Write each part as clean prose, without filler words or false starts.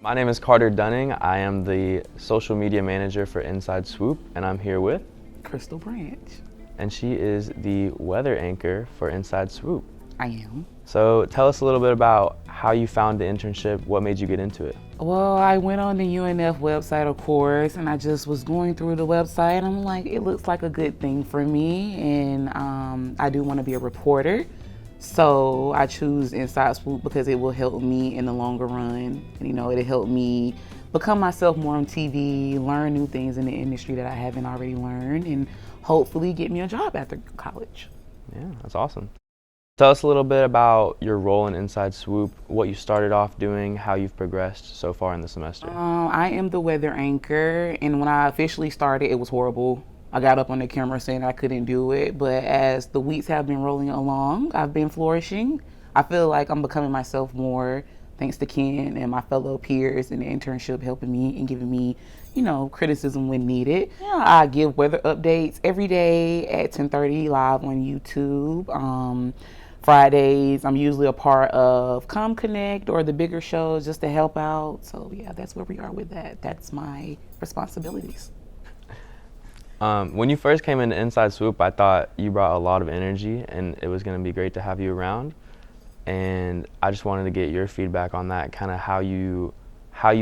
My name is Carter Dunning. I am the social media manager for Inside Swoop, and I'm here with Crystal Branch. And she is the weather anchor for Inside Swoop. I am. So tell us a little bit about how you found the internship, what made you get into it? Well, I went on the UNF website, of course, and I just was going through the website. And I'm like, it looks like a good thing for me, and I do want to be a reporter. So I choose Inside Swoop because it will help me in the longer run. You know, it'll help me become myself more on TV, learn new things in the industry that I haven't already learned, and hopefully get me a job after college. Yeah, that's awesome. Tell us a little bit about your role in Inside Swoop, what you started off doing, how you've progressed so far in the semester. I am the weather anchor, and when I officially started, it was horrible. I got up on the camera saying I couldn't do it, but as the weeks have been rolling along, I've been flourishing. I feel like I'm becoming myself more, thanks to Ken and my fellow peers in the internship helping me and giving me, you know, criticism when needed. Yeah, I give weather updates every day at 10:30 live on YouTube. Fridays, I'm usually a part of Come Connect or the bigger shows just to help out. So yeah, that's where we are with that. That's my responsibilities. When you first came into Inside Swoop, I thought you brought a lot of energy and it was going to be great to have you around. And I just wanted to get your feedback on that, kind of how you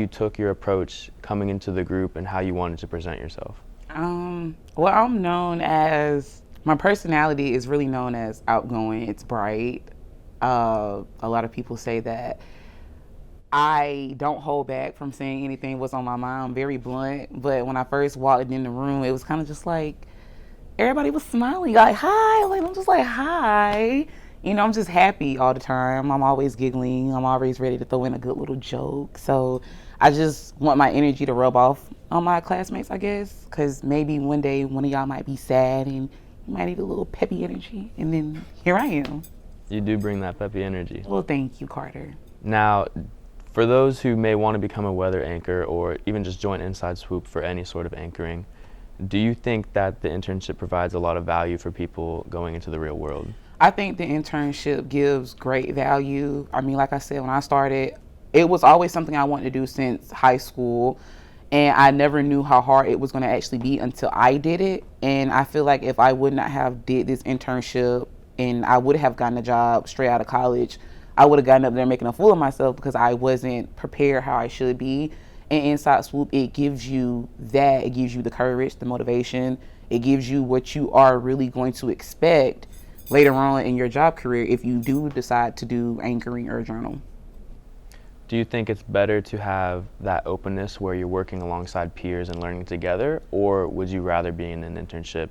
took your approach coming into the group and how you wanted to present yourself. Well, I'm known as, my personality is really known as outgoing. It's bright. A lot of people say that I don't hold back from saying anything what's on my mind. I'm very blunt, but when I first walked in the room, it was kind of just like everybody was smiling, like hi. Like I'm just like hi. You know, I'm just happy all the time. I'm always giggling. I'm always ready to throw in a good little joke. So I just want my energy to rub off on my classmates, I guess, because maybe one day one of y'all might be sad and you might need a little peppy energy, and then here I am. You do bring that peppy energy. Well, thank you, Carter. Now, for those who may want to become a weather anchor or even just join Inside Swoop for any sort of anchoring, do you think that the internship provides a lot of value for people going into the real world? I think the internship gives great value. I mean, like I said, when I started, it was always something I wanted to do since high school. And I never knew how hard it was going to actually be until I did it. And I feel like if I would not have did this internship and I would have gotten a job straight out of college, I would have gotten up there making a fool of myself because I wasn't prepared how I should be. And Inside Swoop, it gives you that. It gives you the courage, the motivation. It gives you what you are really going to expect later on in your job career if you do decide to do anchoring or journal. Do you think it's better to have that openness where you're working alongside peers and learning together, or would you rather be in an internship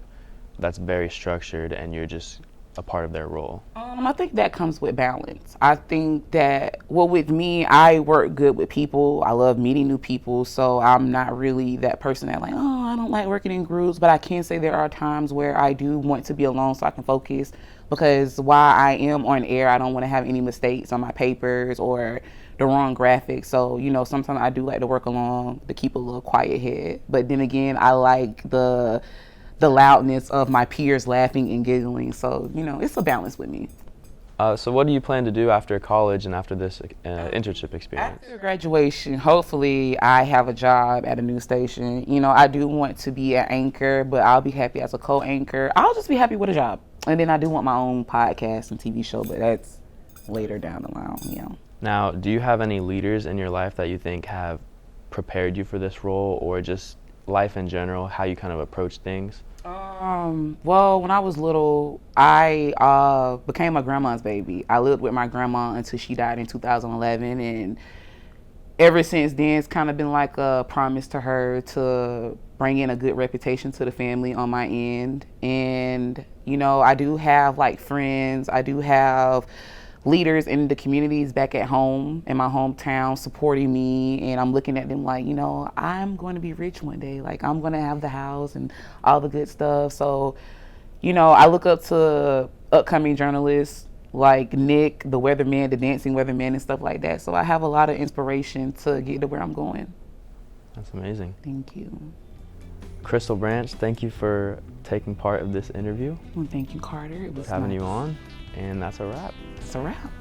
that's very structured and you're just a part of their role? I think that comes with balance. I think that, well, with me, I work good with people. I love meeting new people, so I'm not really that person that like, oh, I don't like working in groups, but I can say there are times where I do want to be alone so I can focus, because while I am on air, I don't want to have any mistakes on my papers or the wrong graphics. So, you know, sometimes I do like to work along to keep a little quiet head. But then again, I like the loudness of my peers laughing and giggling. So, you know, it's a balance with me. So what do you plan to do after college and after this internship experience? After graduation, hopefully I have a job at a news station. You know, I do want to be an anchor, but I'll be happy as a co-anchor. I'll just be happy with a job. And then I do want my own podcast and TV show, but that's later down the line, you know. Now, do you have any leaders in your life that you think have prepared you for this role, or just life in general, how you kind of approach things? Well, when I was little, I became my grandma's baby. I lived with my grandma until she died in 2011, and ever since then, it's kind of been like a promise to her to bring in a good reputation to the family on my end. And, you know, I do have like friends, I do have leaders in the communities back at home in my hometown supporting me, and I'm looking at them like, you know, I'm going to be rich one day. Like, I'm going to have the house and all the good stuff. So, you know, I look up to upcoming journalists like Nick, the weatherman, the dancing weatherman and stuff like that. So I have a lot of inspiration to get to where I'm going. That's amazing. Thank you. Crystal Branch, thank you for taking part of this interview. Well, thank you, Carter. It was having nice. you on, and that's a wrap. It's a wrap.